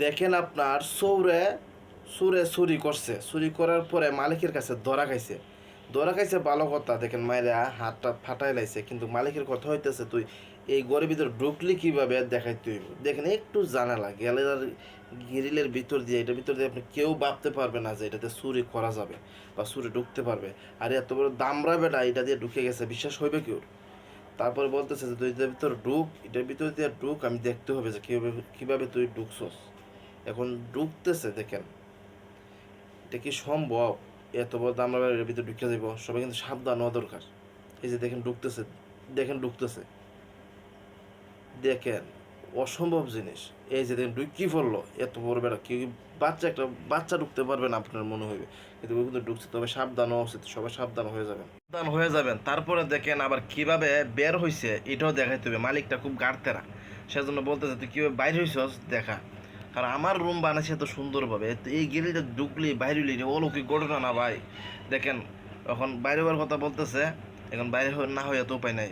দেখেন আপনার সুরে চুরি করছে, চুরি করার পরে মালিকের কাছে ধরা খাইছে ভালো কথা। দেখেন মায়েরা হাতটা ফাটাই লাইছে, কিন্তু মালিকের কথা হইতেছে তুই এই ঘরের ভিতর ঢুকলি কিভাবে দেখাই তুই। দেখেন একটু জানালা গ্যালেরার গ্রিলের ভিতর দিয়ে, এটার ভিতর দিয়ে আপনি কেউ ভাবতে পারবে না যে এটাতে চুরি করা যাবে বা চুরি ঢুকতে পারবে। আর এত বড় দামরা বেটা এটা দিয়ে ঢুকে গেছে, বিশ্বাস হইবে কেউ? তারপরে বলতেছে যে তুই এটার ভিতর ঢুক, এটার ভিতর দিয়ে ঢুক, আমি দেখতে হবে যে কীভাবে তুই ঢুকছস। এখন ঢুকতেছে, দেখেন এটা কি সম্ভব? এত বড় দামরা এর ভিতরে ঢুকে যাইব? সবাই কিন্তু সাবধান হওয়া দরকার। এই যে দেখেন ঢুকতেছে, দেখেন ঢুকতেছে, দেখেন অসম্ভব জিনিস। এই যে দেখেন ঢুকি পড়লো, এত বড় বেড়া কি একটা বাচ্চা ঢুকতে পারবে না আপনার মনে হইবে, কিন্তু ওই কিন্তু ঢুকছে। তবে সাবধান হওয়া উচিত, সবাই সাবধান হয়ে যাবেন, সাবধান হয়ে যাবেন। তারপরে দেখেন আবার কিভাবে বের হইছে এটাও দেখাইতে হবে। মালিকটা খুব গাড়তেরা, সেজন্য বলতেছে তুই কিভাবে বাইরে হইছস দেখা। কারণ আমার রুম বানাইছে এত সুন্দরভাবে, এই গেলিটা ঢুকলি বাইরে হইলি অলৌকিক ঘটনা না ভাই। দেখেন এখন বাইরে হওয়ার কথা বলতেছে, এখন বাইরে না হয়ে তো উপায় নাই।